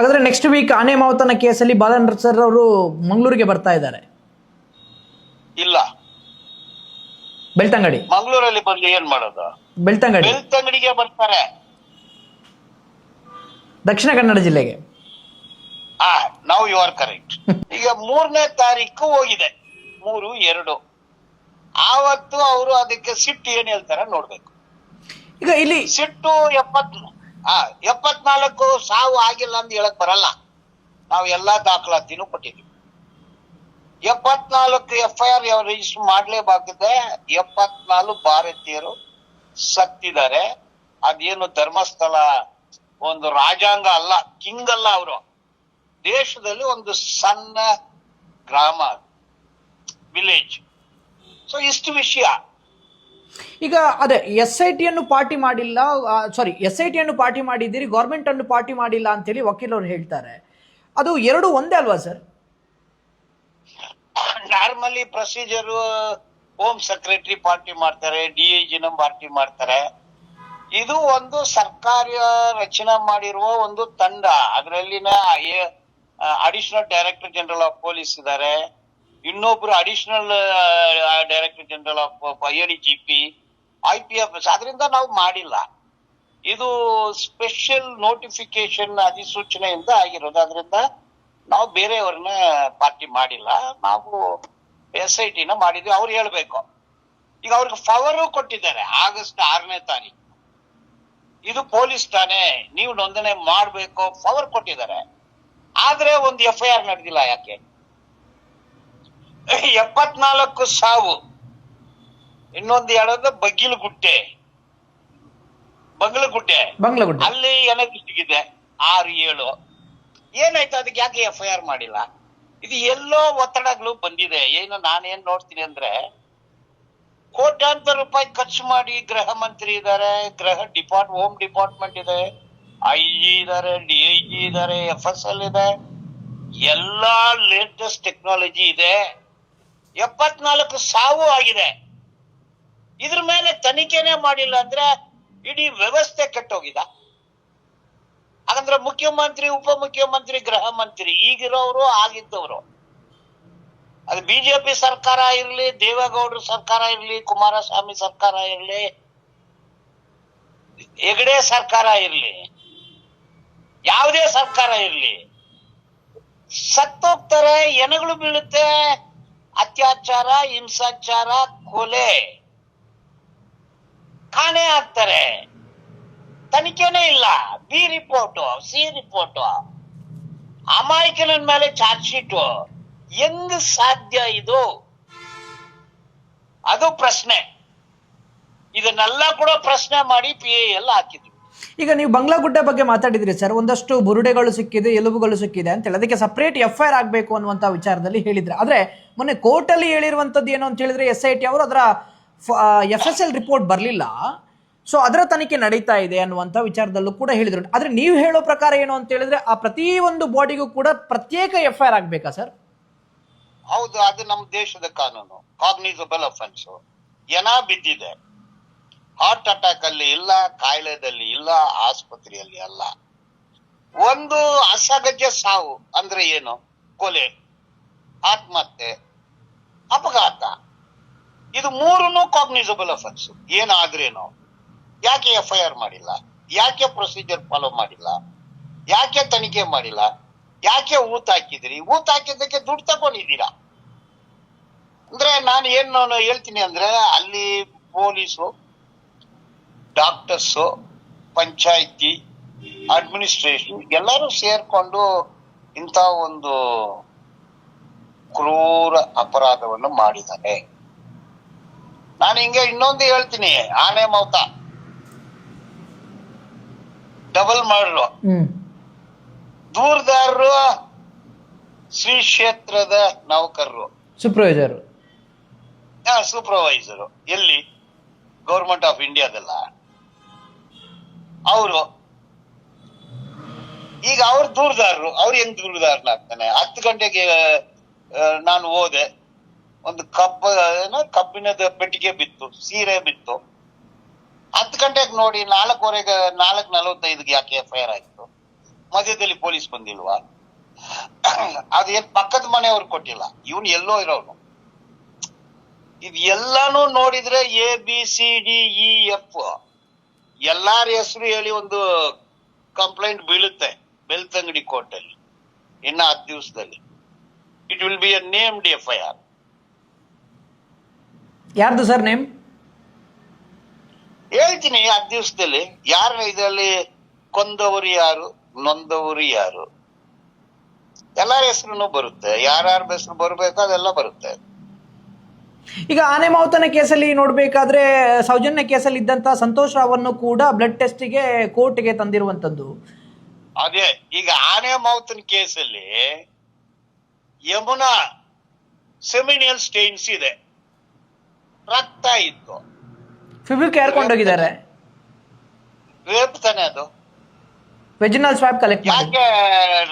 ಹಾಗಾದ್ರೆ next week ಆನೆ ಮಾವತನ ಕೇಸಲ್ಲಿ ಬಾಲನ್ ಸರ್ ಅವರು ಮಂಗಳೂರಿಗೆ ಬರ್ತಾ ಇದ್ದಾರೆ. ಇಲ್ಲ, ಬೆಳ್ತಂಗಡಿ. ಮಂಗಳೂರಲ್ಲಿ ಬಂದು ಏನ್ ಮಾಡೋದು? ಬೆಳ್ತಂಗಡಿಗೆ ಬರ್ತಾರೆ, ದಕ್ಷಿಣ ಕನ್ನಡ ಜಿಲ್ಲೆಗೆ. Now you are correct. ಈಗ 3ನೇ ತಾರೀಕು ಹೋಗಿದೆ, 3/2. ಆವತ್ತು ಅವರು ಅದಕ್ಕೆ ಸಿಟ್ಟು ಏನ್ ಹೇಳ್ತಾರ ನೋಡ್ಬೇಕು. ಈಗ ಇಲ್ಲಿ ಸಿಟ್ಟು 74 ಸಾವು ಆಗಿಲ್ಲ ಅಂತ ಹೇಳಕ್ ಬರಲ್ಲ. ನಾವು ಎಲ್ಲಾ ದಾಖಲಾತಿನೂ ಕೊಟ್ಟಿದ್ವಿ. 74 FIR ರಿಜಿಸ್ಟರ್ ಮಾಡ್ಲೇಬೇಕಾಗಿದೆ. 74 ಭಾರತೀಯರು ಸತ್ತಿದ್ದಾರೆ. ಅದೇನು ಧರ್ಮಸ್ಥಳ ಒಂದು ರಾಜಾಂಗ ಅಲ್ಲ, ಕಿಂಗ್ ಅಲ್ಲ, ಅವರು ದೇಶದಲ್ಲಿ ಒಂದು ಸಣ್ಣ ಗ್ರಾಮ, ವಿಲೇಜ್. ಸೊ ಇಷ್ಟು ವಿಷಯ. ಈಗ ಅದೇ SIT ಅನ್ನು ಪಾರ್ಟಿ ಮಾಡಿಲ್ಲ, SIT ಅನ್ನು ಪಾರ್ಟಿ ಮಾಡಿದ್ದೀರಿ, ಗೌರ್ಮೆಂಟ್ ಅನ್ನು ಪಾರ್ಟಿ ಮಾಡಿಲ್ಲ ಅಂತೇಳಿ ವಕೀಲರು ಹೇಳ್ತಾರೆ. ಅದು ಎರಡು ಒಂದೇ ಅಲ್ವಾ sir? Normally procedure home secretary party ಮಾಡ್ತಾರೆ, DIG ಪಾರ್ಟಿ ಮಾಡ್ತಾರೆ. ಇದು ಒಂದು ಸರ್ಕಾರ ರಚನೆ ಮಾಡಿರುವ ಒಂದು ತಂಡ. ಅದರಲ್ಲಿನ additional director general of police ಇದ್ದಾರೆ, ಇನ್ನೊಬ್ರು additional director general of ADGP, IPFS. ಅದರಿಂದ ನಾವು ಮಾಡಿಲ್ಲ. ಇದು ಸ್ಪೆಷಲ್ ನೋಟಿಫಿಕೇಶನ್ ಅಧಿಸೂಚನೆಯಿಂದ ಆಗಿರೋದು. ಅದರಿಂದ ನಾವು ಬೇರೆಯವ್ರನ್ನ ಪಾರ್ಟಿ ಮಾಡಿಲ್ಲ, ನಾವು SIT ಮಾಡಿದ್ವಿ. ಅವ್ರು ಹೇಳ್ಬೇಕು. ಈಗ ಅವ್ರಿಗೆ ಪವರ್ ಕೊಟ್ಟಿದ್ದಾರೆ. ಆಗಸ್ಟ್ 6ನೇ ತಾರೀಕು ಇದು ಪೊಲೀಸ್ ಠಾಣೆ, ನೀವು ನೋಂದಣಿ ಮಾಡ್ಬೇಕು, ಪವರ್ ಕೊಟ್ಟಿದ್ದಾರೆ. ಆದ್ರೆ ಒಂದು FIR ನಡೆದಿಲ್ಲ. ಯಾಕೆ? 74 ಸಾವು. ಇನ್ನೊಂದು ಹೇಳೋದು ಬಗ್ಗಿಲಗುಡ್ಡೆ, ಅಲ್ಲಿ ಏನಾಗಿದೆ 6-7. ಏನಾಯ್ತು? ಅದಕ್ಕೆ ಯಾಕೆ FIR ಮಾಡಿಲ್ಲ? ಇದು ಎಲ್ಲೋ ಒತ್ತಡಗಳು ಬಂದಿದೆ. ಏನು ನಾನೇನ್ ನೋಡ್ತೀನಿ ಅಂದ್ರೆ, ಕೋಟ್ಯಾಂತರ ರೂಪಾಯಿ ಖರ್ಚು ಮಾಡಿ ಗೃಹ ಮಂತ್ರಿ ಇದ್ದಾರೆ, ಹೋಮ್ ಡಿಪಾರ್ಟ್ಮೆಂಟ್ ಇದೆ, IG ಇದ್ದಾರೆ, DIG ಇದ್ದಾರೆ, FSL ಇದೆ, ಎಲ್ಲಾ ಲೇಟೆಸ್ಟ್ ಟೆಕ್ನಾಲಜಿ ಇದೆ. 74 ಸಾವು ಆಗಿದೆ. ಇದ್ರ ಮೇಲೆ ತನಿಖೆನೇ ಮಾಡಿಲ್ಲ ಅಂದ್ರೆ ಇಡೀ ವ್ಯವಸ್ಥೆ ಕೆಟ್ಟೋಗಿದ. ಹಾಗಂದ್ರೆ ಮುಖ್ಯಮಂತ್ರಿ, ಉಪಮುಖ್ಯಮಂತ್ರಿ, ಗೃಹ ಮಂತ್ರಿ ಈಗಿರೋರು, ಆಗಿದ್ದವರು, ಅದು BJP ಸರ್ಕಾರ ಇರ್ಲಿ, ದೇವೇಗೌಡರ ಸರ್ಕಾರ ಇರ್ಲಿ, ಕುಮಾರಸ್ವಾಮಿ ಸರ್ಕಾರ ಇರ್ಲಿ, ಹೆಗಡೆ ಸರ್ಕಾರ ಇರ್ಲಿ, ಯಾವುದೇ ಸರ್ಕಾರ ಇರ್ಲಿ, ಸತ್ತೋಗ್ತಾರೆ, ಎಣಗಳು ಬೀಳುತ್ತೆ, ಅತ್ಯಾಚಾರ, ಹಿಂಸಾಚಾರ, ಕೊಲೆ, ಕಾಣೆ ಆಗ್ತಾರೆ, ತನಿಖೆನೇ ಇಲ್ಲ. B ರಿಪೋರ್ಟ್, C ರಿಪೋರ್ಟ್, ಅಮಾಯಕನ ಮೇಲೆ ಚಾರ್ಜ್ ಶೀಟ್. ಹೆಂಗ್ ಸಾಧ್ಯ ಇದು? ಅದು ಪ್ರಶ್ನೆ. ಇದನ್ನೆಲ್ಲ ಕೂಡ ಪ್ರಶ್ನೆ ಮಾಡಿ PIL ಹಾಕಿದ್ವಿ. ಈಗ ನೀವು ಬಂಗ್ಲಾಗುಡ್ಡ ಬಗ್ಗೆ ಮಾತಾಡಿದ್ರಿ ಸರ್, ಒಂದಷ್ಟು ಬುರುಡೆಗಳು ಸಿಕ್ಕಿದೆ, ಎಲುಬುಗಳು ಸಿಕ್ಕಿದೆ ಅಂತ ಹೇಳಿ ಅದಕ್ಕೆ ಸಪರೇಟ್ FIR ಆಗಬೇಕು ಅನ್ನುವಂಥ ವಿಚಾರದಲ್ಲಿ ಹೇಳಿದ್ರೆ. ಆದ್ರೆ ಮೊನ್ನೆ ಕೋರ್ಟಲ್ಲಿ ಹೇಳಿರುವಂಥದ್ದು ಏನು ಅಂತ ಹೇಳಿದ್ರೆ, SIT ಅವರು ಅದರ FSL ರಿಪೋರ್ಟ್ ಬರಲಿಲ್ಲ, ಸೊ ಅದರ ತನಿಖೆ ನಡೀತಾ ಇದೆ ಅನ್ನುವಂಥ ವಿಚಾರದಲ್ಲೂ ಕೂಡ ಹೇಳಿದ್ರು. ಆದ್ರೆ ನೀವು ಹೇಳೋ ಪ್ರಕಾರ ಏನು ಅಂತ ಹೇಳಿದ್ರೆ, ಆ ಪ್ರತಿ ಒಂದು ಬಾಡಿಗೂ ಕೂಡ ಪ್ರತ್ಯೇಕ FIR ಆಗ್ಬೇಕಾ ಸರ್? ಹೌದು, ಅದು ನಮ್ಮ ದೇಶದ ಕಾನೂನು. Cognisable offence. ಬಿದ್ದಿದೆ, ಹಾರ್ಟ್ ಅಟ್ಯಾಕ್ ಅಲ್ಲಿ ಇಲ್ಲ, ಕಾಯಿಲೆದಲ್ಲಿ ಇಲ್ಲ, ಆಸ್ಪತ್ರೆಯಲ್ಲಿ ಅಲ್ಲ. ಒಂದು ಅಸಹಜ ಸಾವು ಅಂದ್ರೆ ಏನು? ಕೊಲೆ, ಆತ್ಮಹತ್ಯೆ, ಅಪಘಾತ. ಇದು ಮೂರನ್ನು ಕಾಗ್ನಿಸಬಲ್ ಅಫೆನ್ಸ್. ಏನಾದ್ರೇನು? ಯಾಕೆ FIR ಮಾಡಿಲ್ಲ? ಯಾಕೆ ಪ್ರೊಸೀಜರ್ ಫಾಲೋ ಮಾಡಿಲ್ಲ? ಯಾಕೆ ತನಿಖೆ ಮಾಡಿಲ್ಲ? ಯಾಕೆ ಊತ ಹಾಕಿದ್ರಿ? ಊತ ಹಾಕಿದ್ದಕ್ಕೆ ದುಡ್ಡು ತಗೊಂಡಿದ್ದೀರಾ ಅಂದ್ರೆ ನಾನು ಏನು ಹೇಳ್ತೀನಿ ಅಂದ್ರೆ, ಅಲ್ಲಿ ಪೊಲೀಸು, ಡಾಕ್ಟರ್ಸು, ಪಂಚಾಯಿತಿ, ಅಡ್ಮಿನಿಸ್ಟ್ರೇಷನ್ ಎಲ್ಲರೂ ಸೇರ್ಕೊಂಡು ಇಂಥ ಒಂದು ಕ್ರೂರ ಅಪರಾಧವನ್ನು ಮಾಡಿದ್ದಾರೆ. ನಾನು ಹಿಂಗೆ ಇನ್ನೊಂದು ಹೇಳ್ತೀನಿ, ಆನೆ ಮೌತ ಡಬಲ್ ಮಾಡ್ರು. ದೂರದಾರರು, ಶ್ರೀ ಕ್ಷೇತ್ರದ ನೌಕರರು, ಸೂಪರ್ವೈಸರು, ಎಲ್ಲಿ ಗೌರ್ಮೆಂಟ್ ಆಫ್ ಇಂಡಿಯಾದಲ್ಲ ಅವರು. ಈಗ ಅವ್ರು ದೂರದಾರರು, ಅವ್ರು ಹೆಂಗ್ ದೂರದಾರನಾಗ್ತಾನೆ? 10 ಗಂಟೆಗೆ ನಾನು ಹೋದೆ, ಒಂದು ಕಬ್ಬಿಣದ ಪೆಟ್ಟಿಗೆ ಬಿತ್ತು, ಸೀರೆ ಬಿತ್ತು. 10 ಗಂಟೆಗೆ ನೋಡಿ 4:45ಗೆ ಯಾಕೆ FIR ಆಯ್ತು? ಮಧ್ಯದಲ್ಲಿ ಪೊಲೀಸ್ ಬಂದಿಲ್ವಾ? ಅದೇನ್ ಪಕ್ಕದ ಮನೆಯವ್ರು ಕೊಟ್ಟಿಲ್ಲ, ಇವನ್ ಎಲ್ಲೋ ಇರೋನು. ಇದ್ ಎಲ್ಲಾನು ನೋಡಿದ್ರೆ ABCDEF ಎಲ್ಲಾರ ಹೆಸರು ಹೇಳಿ ಒಂದು ಕಂಪ್ಲೇಂಟ್ ಬೀಳುತ್ತೆ ಬೆಳ್ತಂಗಡಿ ಕೋರ್ಟಲ್ಲಿ ಇನ್ನ 10 ದಿವಸದಲ್ಲಿ. It will be a named FIR. ಯಾರ್ದು ಸರ್ ನೇಮ್? ಹೇಳ್ತೀನಿ 10 ದಿವಸದಲ್ಲಿ. ಯಾರ ಇದರಲ್ಲಿ ಕೊಂದವರು ಯಾರು, ನೊಂದವರು ಯಾರು, ಎಲ್ಲಾರ ಹೆಸರು ಬರುತ್ತೆ. ಯಾರ್ಯಾರ ಹೆಸರು ಬರ್ಬೇಕು ಅದೆಲ್ಲ ಬರುತ್ತೆ. ಈಗ ಆನೆ ಮಾವುತನ ಕೇಸಲ್ಲಿ ನೋಡ್ಬೇಕಾದ್ರೆ ಸೌಜನ್ಯ ಕೇಸಲ್ಲಿ ಇದ್ದಂತ ಸಂತೋಷ್ ರಾವನ್ನು ಕೂಡ ಬ್ಲಡ್ ಟೆಸ್ಟ್ಗೆ ಕೋರ್ಟ್ಗೆ ತಂದಿರುವಂತದ್ದು. ಅದೇ ಈಗ ಆನೆ ಮಾವುತನ ಕೇಸಲ್ಲಿ ಯಮುನಾ ಸೆಮಿನಿಯಲ್ ಸ್ಟೇನ್ಸ್ ಇದೆ, ರಕ್ತ ಇತ್ತು. ಫಿಬ್ರಿಕ್ ಯಾರ್ಕೊಂಡೋಗಿದ್ದಾರೆ? ರೇಪ್ ತಾನೆ ಅದು. ವೆಜಿನಲ್ ಸ್ವಾಬ್ ಕಲೆಕ್ಟ್ ಮಾಡಿ. ಯಾಕೆ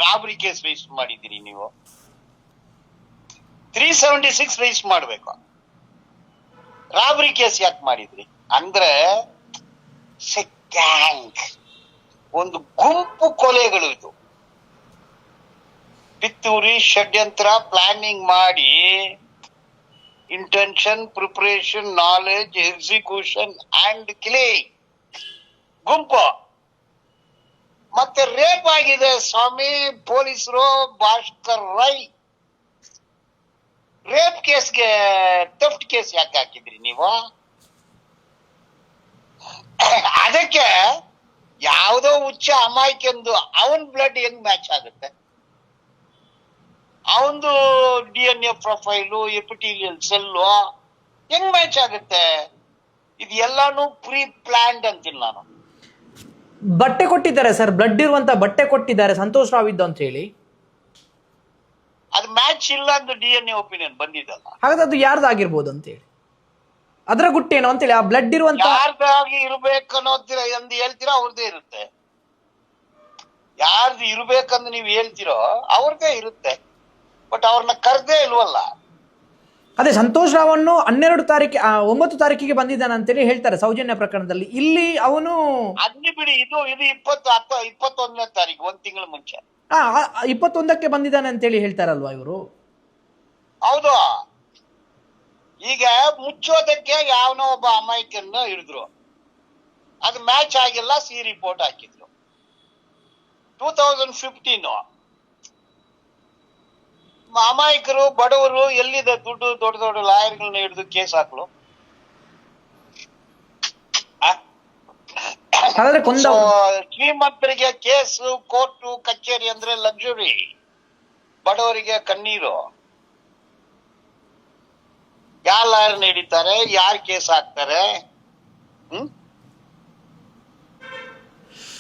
ರಾಬರಿ ಕೇಸ್ ರಿಜಿಸ್ಟರ್ ಮಾಡಿದ್ದೀರಿ ನೀವು? 376 ರಿಜಿಸ್ಟರ್ ಮಾಡ್ಬೇಕು. ರಾಬರಿ ಕೇಸ್ ಯಾಕೆ ಮಾಡಿದ್ರಿ ಅಂದ್ರೆ ಗ್ಯಾಂಗ್, ಒಂದು ಗುಂಪು ಕೊಲೆಗಳು ಇದು. ಪಿತ್ತೂರಿ, ಷಡ್ಯಂತ್ರ, ಪ್ಲಾನಿಂಗ್ ಮಾಡಿ, intention, preparation, knowledge, execution and killing ಗುಂಪು. ಮತ್ತೆ ರೇಪ್ ಆಗಿದೆ ಸ್ವಾಮಿ. ಪೊಲೀಸರು ಭಾಸ್ಕರ್ ರೈ ರೇಪ್ ಕೇಸ್ಗೆ ಥೆಫ್ಟ್ ಕೇಸ್ ಯಾಕೆ ಹಾಕಿದ್ರಿ ನೀವು? ಅದಕ್ಕೆ ಯಾವುದೋ ಹುಚ್ಚ ಅಮಾಯಕಂದು ಅವನ್ ಬ್ಲಡ್ ಹೆಂಗ್ ಮ್ಯಾಚ್ ಆಗುತ್ತೆ? ಅವಂದು DNA ಪ್ರೊಫೈಲು, ಎಪಿಟೀಲಿಯಲ್ ಸೆಲ್ಲು ಹೆಂಗ್ ಮ್ಯಾಚ್ ಆಗುತ್ತೆ? ಇದು ಎಲ್ಲಾನು ಪ್ರೀ ಪ್ಲಾನ್ಡ್ ಅಂತೀನಿ ನಾನು. ಬಟ್ಟೆ ಕೊಟ್ಟಿದ್ದಾರೆ ಸರ್, ಬ್ಲಡ್ ಇರುವಂತ ಬಟ್ಟೆ ಕೊಟ್ಟಿದ್ದಾರೆ ಸಂತೋಷ್ ರಾವ್ ಇದ್ದು ಅಂತ ಹೇಳಿ. ಅದು ಮ್ಯಾಚ್ ಇಲ್ಲ ಅಂತ DNA ಒಪಿನಿಯನ್ ಬಂದಿದ್ದಲ್ಲ. ಹಾಗಾದ್ರೆ ಅದು ಯಾರ್ದಾಗಿರ್ಬೋದು ಅಂತ ಹೇಳಿ, ಅದರ ಗುಟ್ಟೇನು ಅಂತೇಳಿ. ಆ ಬ್ಲಡ್ ಇರುವಂತ ಯಾರ್ದಾಗಿ ಇರ್ಬೇಕನ್ನೋದಿರ ಎಂದು ಹೇಳ್ತೀರೋ ಅವ್ರದ್ದೇ ಇರುತ್ತೆ. ಯಾರ್ದು ಇರ್ಬೇಕಂದ್ ನೀವ್ ಹೇಳ್ತಿರೋ ಅವ್ರದ್ದೇ ಇರುತ್ತೆ. ಬಟ್ ಅವ್ರನ್ನ ಕರ್ದೇ ಇಲ್ವಲ್ಲ. ಅದೇ ಸಂತೋಷ್ ರಾವನ್ನು 9 ತಾರೀಕಿಗೆ ಬಂದಿದ್ದಾನೆ ಅಂತೇಳಿ ಹೇಳ್ತಾರೆ ಸೌಜನ್ಯ ಪ್ರಕರಣದಲ್ಲಿ. ಇಲ್ಲಿ ಅವನು ಅದ್ನಿ ಬಿಡಿ, ಇದು 21ನೇ ತಾರೀಕು, 1 ತಿಂಗಳ ಮುಂಚೆ 21ಕ್ಕೆ ಬಂದಿದ್ದಾನೆ ಅಂತೇಳಿ ಹೇಳ್ತಾರಲ್ವಾ ಇವರು? ಹೌದು. ಈಗ ಮುಚ್ಚೋದಕ್ಕೆ ಯಾವನೋ ಒಬ್ಬ ಅಮಾಯಕನ್ನ ಹಿಡಿದ್ರು, ಅದು ಮ್ಯಾಚ್ ಆಗಿಲ್ಲ, ರಿಪೋರ್ಟ್ ಹಾಕಿದ್ರು. 2015 ಅಮಾಯಕರು, ಬಡವರು ಎಲ್ಲಿದೆ ದುಡ್ಡು? ದೊಡ್ಡ ದೊಡ್ಡ ಲಾಯರ್ಗಳನ್ನ ಹಿಡಿದು ಕೇಸ್ ಹಾಕ್ಲು. ಶ್ರೀಮಂತರಿಗೆ ಕೇಸು, ಕೋರ್ಟು, ಕಚೇರಿ ಅಂದ್ರೆ ಲಕ್ಸುರಿ, ಬಡವರಿಗೆ ಕಣ್ಣೀರು. ಯಾರ್ ಲಾಯರ್ನ ಹಿಡಿತಾರೆ, ಯಾರ್ ಕೇಸ್ ಹಾಕ್ತಾರೆ?